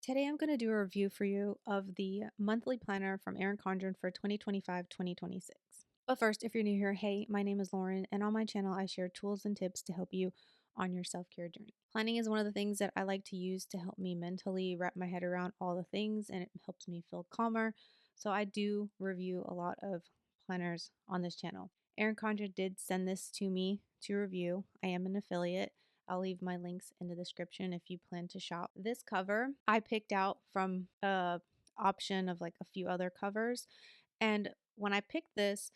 Today I'm going to do a review for you of the monthly planner from Erin Condren for 2025-2026. But first, if you're new here, hey, my name is Lauren, and on my channel I share tools and tips to help you on your self-care journey. Planning is one of the things that I like to use to help me mentally wrap my head around all the things, and it helps me feel calmer. So I do review a lot of planners on this channel. Erin Condren did send this to me to review. I am an affiliate. I'll leave my links in the description if you plan to shop. This cover I picked out from a option of like a few other covers. And when I picked this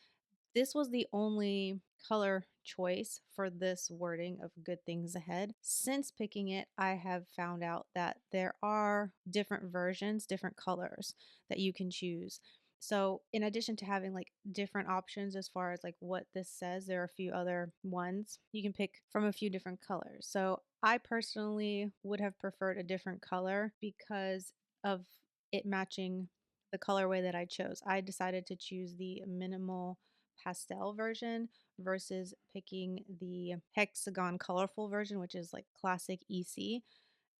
was the only color choice for this wording of good things ahead. Since picking it, I have found out that there are different versions, different colors that you can choose. So, in addition to having like different options as far as like what this says, there are a few other ones you can pick from a few different colors. So, I personally would have preferred a different color because of it matching the colorway that I chose. I decided to choose the Minimal Pastel version versus picking the hexagon colorful version, which is like classic EC.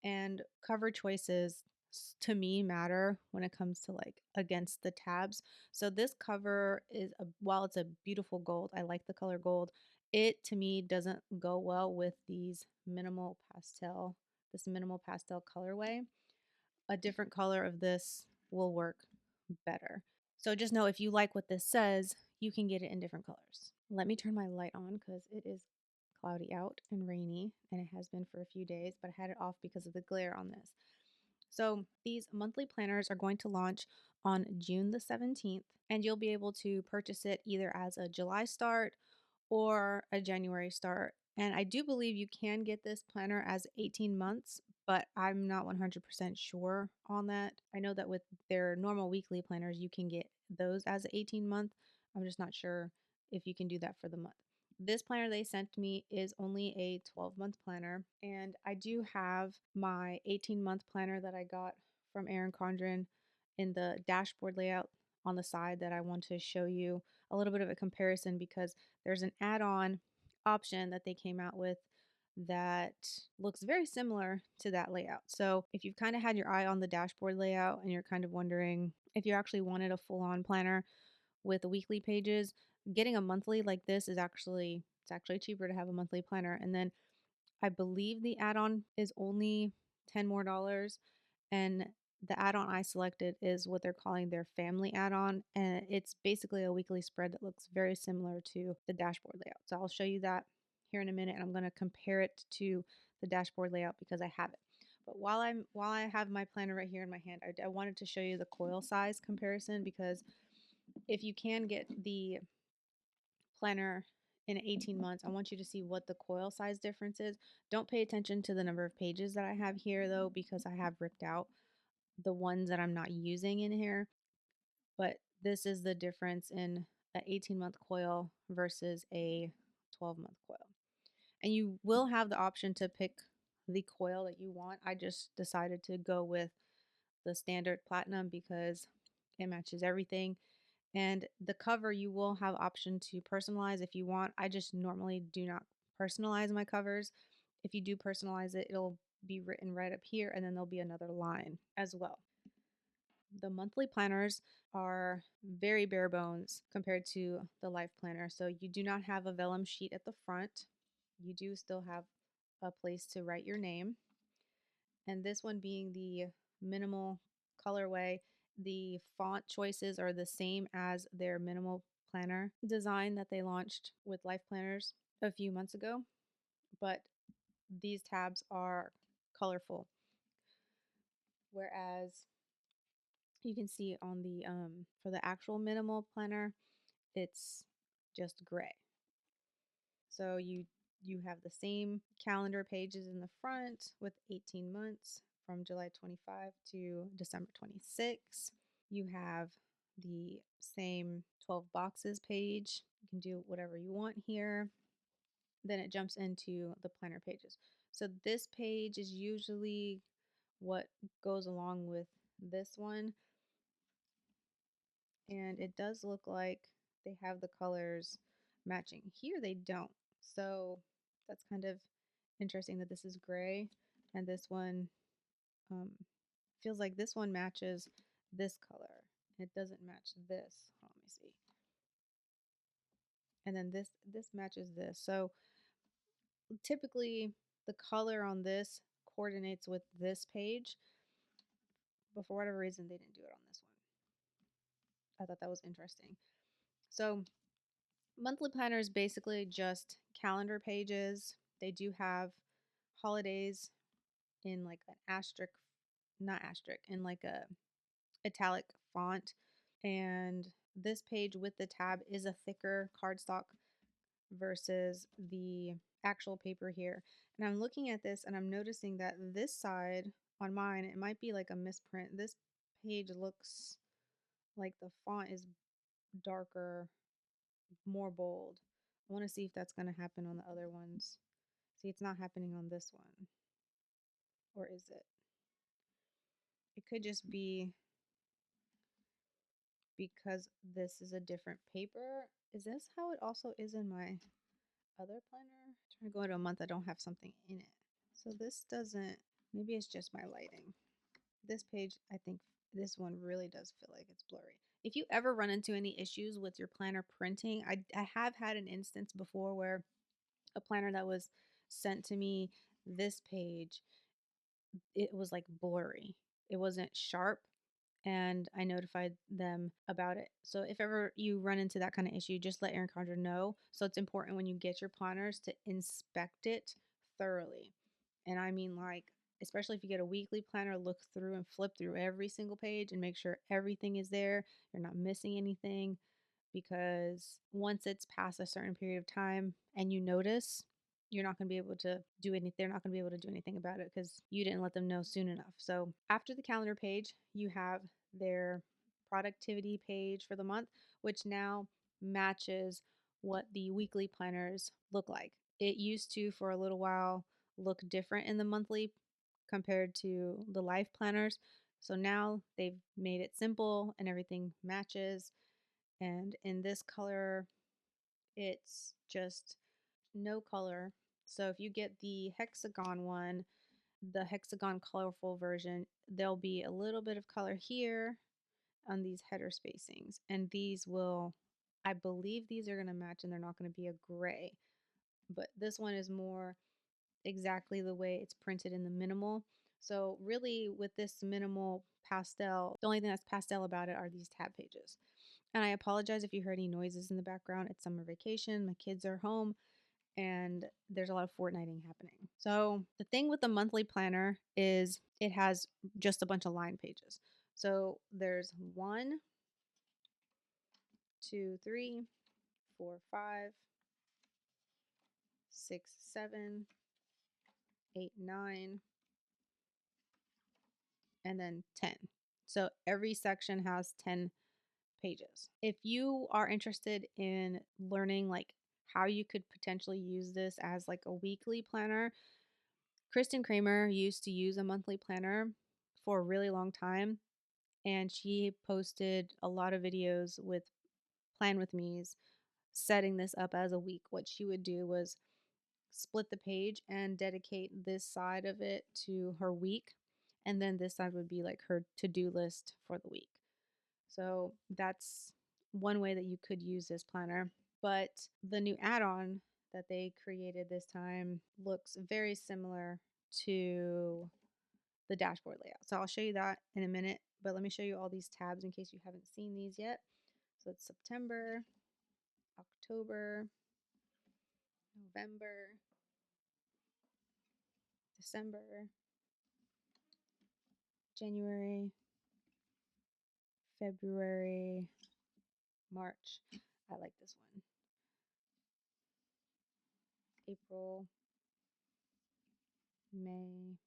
And cover choices to me matter when it comes to like against the tabs. So this cover is while it's a beautiful gold, I like the color gold. It to me doesn't go well with this minimal pastel colorway. A different color of this will work better. So just know if you like what this says, you can get it in different colors. Let me turn my light on because it is cloudy out and rainy, and it has been for a few days, but I had it off because of the glare on this. So these monthly planners are going to launch on June the 17th, and you'll be able to purchase it either as a July start or a January start. And I do believe you can get this planner as 18 months, but I'm not 100% sure on that. I know that with their normal weekly planners, you can get those as 18 month. I'm just not sure if you can do that for the month. This planner they sent me is only a 12-month planner, and I do have my 18-month planner that I got from Erin Condren in the dashboard layout on the side that I want to show you a little bit of a comparison because there's an add-on option that they came out with that looks very similar to that layout. So if you've kind of had your eye on the dashboard layout and you're kind of wondering if you actually wanted a full-on planner with the weekly pages, getting a monthly like this is actually cheaper to have a monthly planner. And then I believe the add-on is only $10 more, and the add-on I selected is what they're calling their family add-on, and it's basically a weekly spread that looks very similar to the dashboard layout. So I'll show you that here in a minute, and I'm going to compare it to the dashboard layout because I have it. But while I have my planner right here in my hand, I wanted to show you the coil size comparison because if you can get the planner in 18 months, I want you to see what the coil size difference is. Don't pay attention to the number of pages that I have here though, because I have ripped out the ones that I'm not using in here. But this is the difference in an 18-month coil versus a 12-month coil. And you will have the option to pick the coil that you want. I just decided to go with the standard platinum because it matches everything. And the cover, you will have option to personalize if you want. I just normally do not personalize my covers. If you do personalize it, it'll be written right up here and then there'll be another line as well. The monthly planners are very bare bones compared to the life planner. So you do not have a vellum sheet at the front. You do still have a place to write your name. And this one being the minimal colorway, the font choices are the same as their minimal planner design that they launched with life planners a few months ago, but these tabs are colorful. Whereas you can see on the for the actual minimal planner, it's just gray. So you have the same calendar pages in the front with 18 months from July 25 to December 26. You have the same 12 boxes page. You can do whatever you want here. Then it jumps into the planner pages. So this page is usually what goes along with this one. And it does look like they have the colors matching. Here they don't. So that's kind of interesting that this is gray and this one feels like this one matches this color. It doesn't match this. Hold on, let me see. And then this matches this. So typically the color on this coordinates with this page, but for whatever reason they didn't do it on this one. I thought that was interesting. So monthly planner is basically just calendar pages. They do have holidays in like an asterisk, not asterisk, in like a italic font. And this page with the tab is a thicker cardstock versus the actual paper here. And I'm looking at this and I'm noticing that this side on mine, it might be like a misprint. This page looks like the font is darker, more bold. I want to see if that's going to happen on the other ones. See, it's not happening on this one. Or is it? It could just be because this is a different paper. Is this how it also is in my other planner? I'm trying to go into a month I don't have something in it. So this doesn't, maybe it's just my lighting. This page, I think this one really does feel like it's blurry. If you ever run into any issues with your planner printing, I have had an instance before where a planner that was sent to me, this page, it was like blurry. It wasn't sharp, and I notified them about it. So if ever you run into that kind of issue, just let Erin Condren know. So it's important when you get your planners to inspect it thoroughly. And I mean, like, especially if you get a weekly planner, look through and flip through every single page and make sure everything is there. You're not missing anything, because once it's past a certain period of time and you notice, you're not going to be able to do anything. They're not going to be able to do anything about it because you didn't let them know soon enough. So after the calendar page, you have their productivity page for the month, which now matches what the weekly planners look like. It used to, for a little while, look different in the monthly compared to the life planners. So now they've made it simple and everything matches. And in this color, it's just no color. So if you get the hexagon one, the hexagon colorful version, there'll be a little bit of color here on these header spacings. And these will, I believe these are going to match and they're not going to be a gray. But this one is more exactly the way it's printed in the minimal. So really with this minimal pastel, the only thing that's pastel about it are these tab pages. And I apologize if you heard any noises in the background. It's summer vacation. My kids are home and there's a lot of fortnighting happening. So the thing with the monthly planner is it has just a bunch of line pages. So there's 1, 2, 3, 4, 5, 6, 7, 8, 9, and then 10. So every section has 10 pages. If you are interested in learning like how you could potentially use this as like a weekly planner, Kristen Kramer used to use a monthly planner for a really long time, and she posted a lot of videos with Plan With Me's setting this up as a week. What she would do was split the page and dedicate this side of it to her week, and then this side would be like her to-do list for the week. So that's one way that you could use this planner. But the new add-on that they created this time looks very similar to the dashboard layout. So I'll show you that in a minute, but let me show you all these tabs in case you haven't seen these yet. So it's September, October, November, December, January, February, March. I like this one. April, May,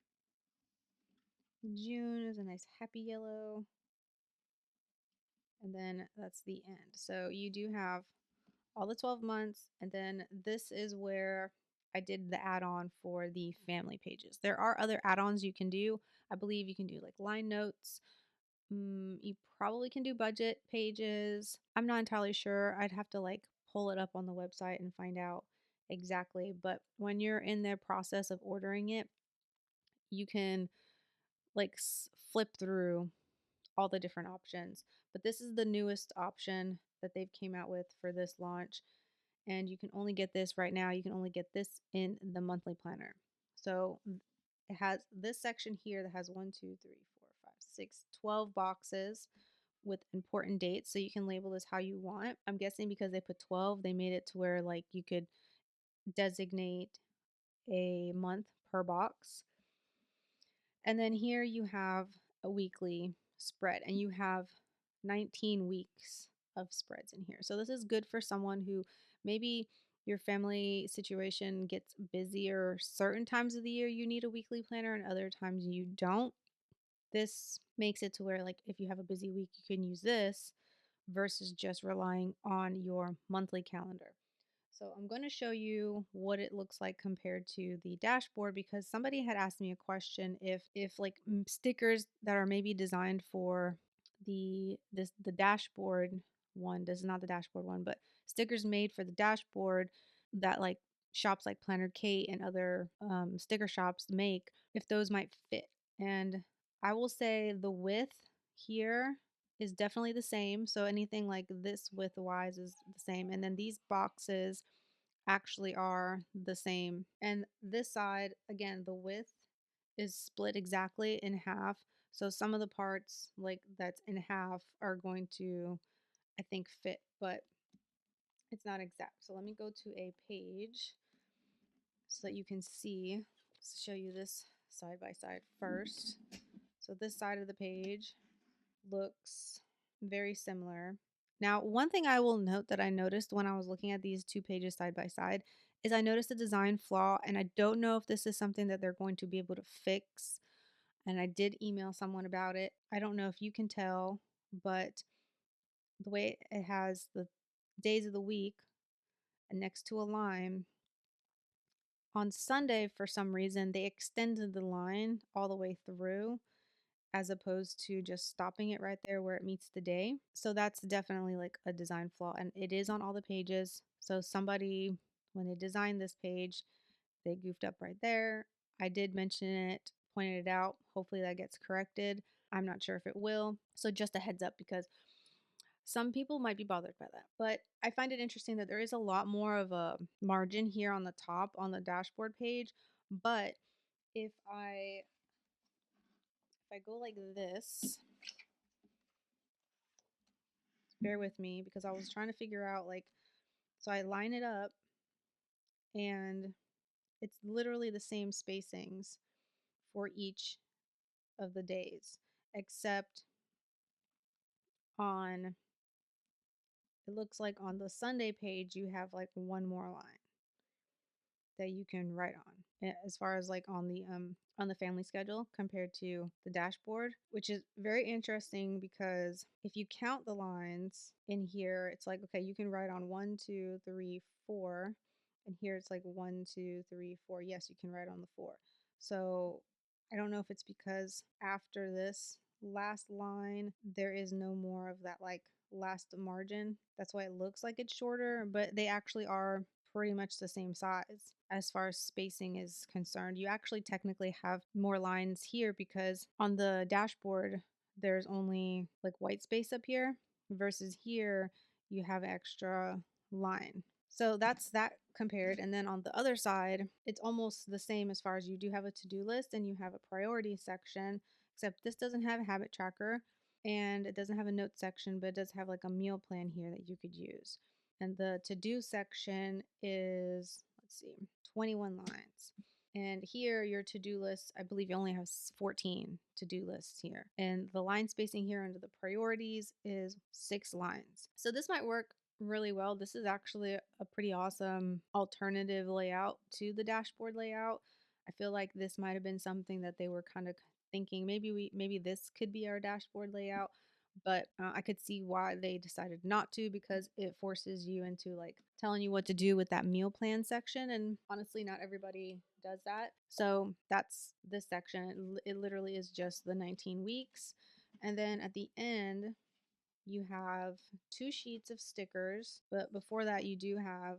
June is a nice happy yellow. And then that's the end. So you do have all the 12 months. And then this is where I did the add-on for the family pages. There are other add-ons you can do. I believe you can do like line notes. You probably can do budget pages. I'm not entirely sure. I'd have to like pull it up on the website and find out exactly. But when you're in the process of ordering it, you can like flip through all the different options. But this is the newest option that they've came out with for this launch, and you can only get this right now. You can only get this in the monthly planner. So it has this section here that has 1, 2, 3, 4, 5, 6, 12 boxes with important dates. So you can label this how you want. I'm guessing because they put 12, they made it to where like you could designate a month per box. And then here you have a weekly spread, and you have 19 weeks of spreads in here. So this is good for someone who maybe your family situation gets busier certain times of the year you need a weekly planner and other times you don't. This makes it to where like if you have a busy week you can use this versus just relying on your monthly calendar. So I'm going to show you what it looks like compared to the dashboard, because somebody had asked me a question if like stickers that are maybe designed for the dashboard one, this is not the dashboard one, but stickers made for the dashboard that like shops like Planner Kate and other sticker shops make, if those might fit. And I will say the width here is definitely the same. So anything like this width wise is the same. And then these boxes actually are the same. And this side, again, the width is split exactly in half. So some of the parts like that's in half are going to, I think, fit, but it's not exact. So let me go to a page so that you can see. Let's show you this side by side first. So this side of the page looks very similar. Now, one thing I will note that I noticed when I was looking at these two pages side by side is I noticed a design flaw, and I don't know if this is something that they're going to be able to fix. And I did email someone about it. I don't know if you can tell, but the way it has the days of the week and next to a line, on Sunday, for some reason, they extended the line all the way through as opposed to just stopping it right there where it meets the day. So that's definitely like a design flaw, and it is on all the pages. So somebody, when they designed this page, they goofed up right there. I did mention it, pointed it out. Hopefully that gets corrected. I'm not sure if it will. So just a heads up, because some people might be bothered by that. But I find it interesting that there is a lot more of a margin here on the top on the dashboard page. But if I go like this, bear with me because I was trying to figure out like, so I line it up and it's literally the same spacings for each of the days, except on, it looks like on the Sunday page you have like one more line that you can write on, as far as like on the family schedule compared to the dashboard, which is very interesting because if you count the lines in here, it's like, okay, you can write on 1, 2, 3, 4, and here it's like 1, 2, 3, 4. Yes, you can write on the 4. So I don't know if it's because after this last line there is no more of that like last margin, that's why it looks like it's shorter, but they actually are pretty much the same size as far as spacing is concerned. You actually technically have more lines here because on the dashboard there's only like white space up here versus here you have extra line. So that's that compared. And then on the other side, it's almost the same as far as you do have a to-do list and you have a priority section, except this doesn't have a habit tracker and it doesn't have a note section, but it does have like a meal plan here that you could use. And the to-do section is, let's see, 21 lines. And here, your to-do list, I believe you only have 14 to-do lists here. And the line spacing here under the priorities is 6 lines. So this might work really well. This is actually a pretty awesome alternative layout to the dashboard layout. I feel like this might have been something that they were kind of thinking maybe this could be our dashboard layout, but I could see why they decided not to, because it forces you into like telling you what to do with that meal plan section, and honestly not everybody does that. So that's this section. It literally is just the 19 weeks, and then at the end you have 2 sheets of stickers, but before that you do have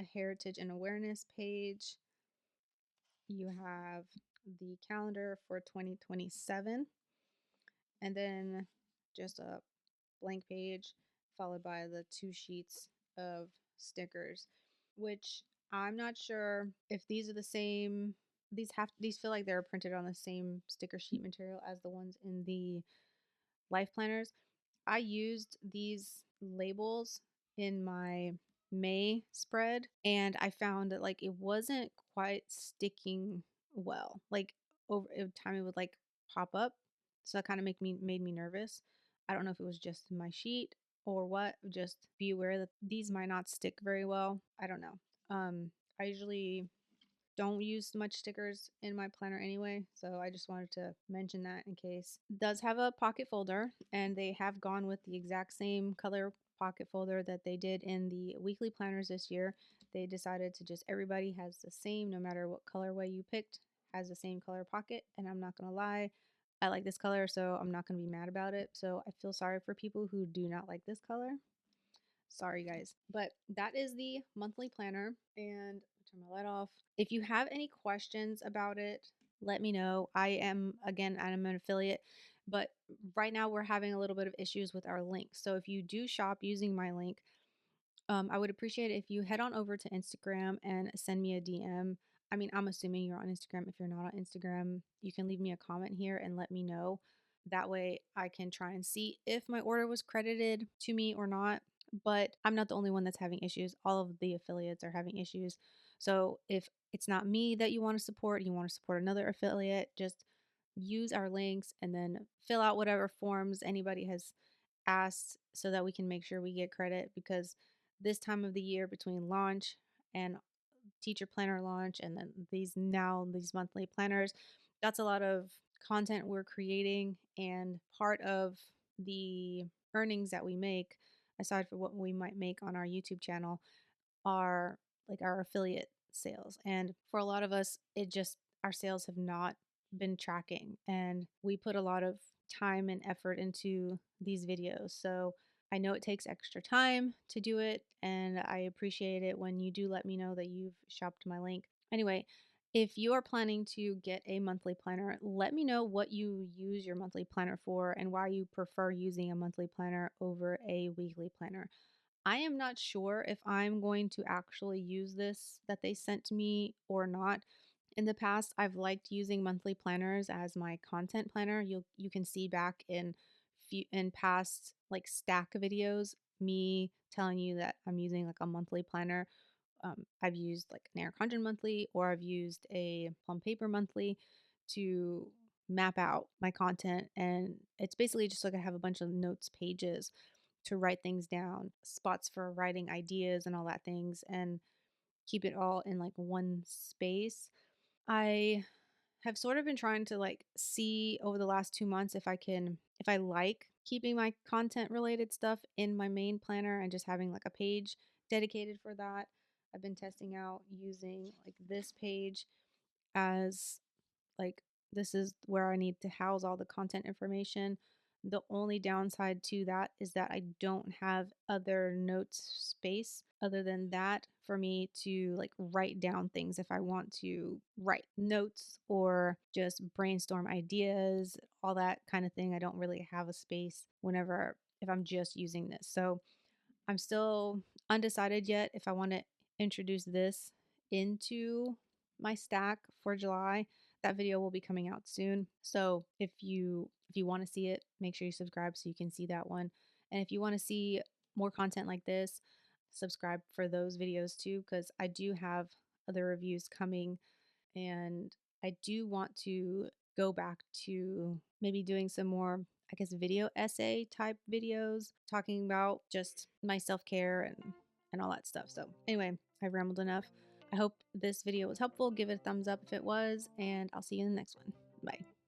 a heritage and awareness page. You have the calendar for 2027, and then just a blank page followed by the 2 sheets of stickers, which I'm not sure if these are the same. These feel like they're printed on the same sticker sheet material as the ones in the life planners. I used these labels in my May spread, and I found that like it wasn't quite sticking well. Like over time it would like pop up. So that kind of made me nervous. I don't know if it was just my sheet or what. Just be aware that these might not stick very well. I don't know. I usually don't use much stickers in my planner anyway, so I just wanted to mention that in case. It does have a pocket folder, and they have gone with the exact same color pocket folder that they did in the weekly planners this year. They decided to just everybody has the same, no matter what colorway you picked, has the same color pocket. And I'm not gonna lie, I like this color, so I'm not gonna be mad about it. So I feel sorry for people who do not like this color. Sorry, guys. But that is the monthly planner. And turn my light off. If you have any questions about it, let me know. I'm an affiliate, but right now we're having a little bit of issues with our link. So if you do shop using my link, I would appreciate it if you head on over to Instagram and send me a DM. I mean, I'm assuming you're on Instagram. If you're not on Instagram, you can leave me a comment here and let me know. That way I can try and see if my order was credited to me or not. But I'm not the only one that's having issues. All of the affiliates are having issues. So if it's not me that you want to support another affiliate, just use our links and then fill out whatever forms anybody has asked so that we can make sure we get credit, because this time of the year between launch and teacher planner launch and then these monthly planners, that's a lot of content we're creating, and part of the earnings that we make, aside from what we might make on our YouTube channel, are like our affiliate sales. And for a lot of us, it just, our sales have not been tracking, and we put a lot of time and effort into these videos. So I know it takes extra time to do it, and I appreciate it when you do let me know that you've shopped my link. Anyway, if you are planning to get a monthly planner, let me know what you use your monthly planner for and why you prefer using a monthly planner over a weekly planner. I am not sure if I'm going to actually use this that they sent to me or not. In the past, I've liked using monthly planners as my content planner. You can see back in past like stack videos me telling you that I'm using like a monthly planner. I've used like an Erin Condren monthly, or I've used a plum paper monthly to map out my content, and it's basically just like I have a bunch of notes pages to write things down, spots for writing ideas and all that things, and keep it all in like one space. I have sort of been trying to like see over the last 2 months if I like keeping my content related stuff in my main planner and just having like a page dedicated for that. I've been testing out using like this page as like, this is where I need to house all the content information. The only downside to that is that I don't have other notes space other than that for me to like write down things if I want to write notes or just brainstorm ideas, all that kind of thing. I don't really have a space whenever if I'm just using this. So I'm still undecided yet if I want to introduce this into my stack for July. That video will be coming out soon. So if you want to see it, make sure you subscribe so you can see that one. And if you want to see more content like this, subscribe for those videos too, because I do have other reviews coming, and I do want to go back to maybe doing some more, I guess, video essay type videos talking about just my self-care and all that stuff. So anyway, I've rambled enough. I hope this video was helpful. Give it a thumbs up if it was, and I'll see you in the next one. Bye.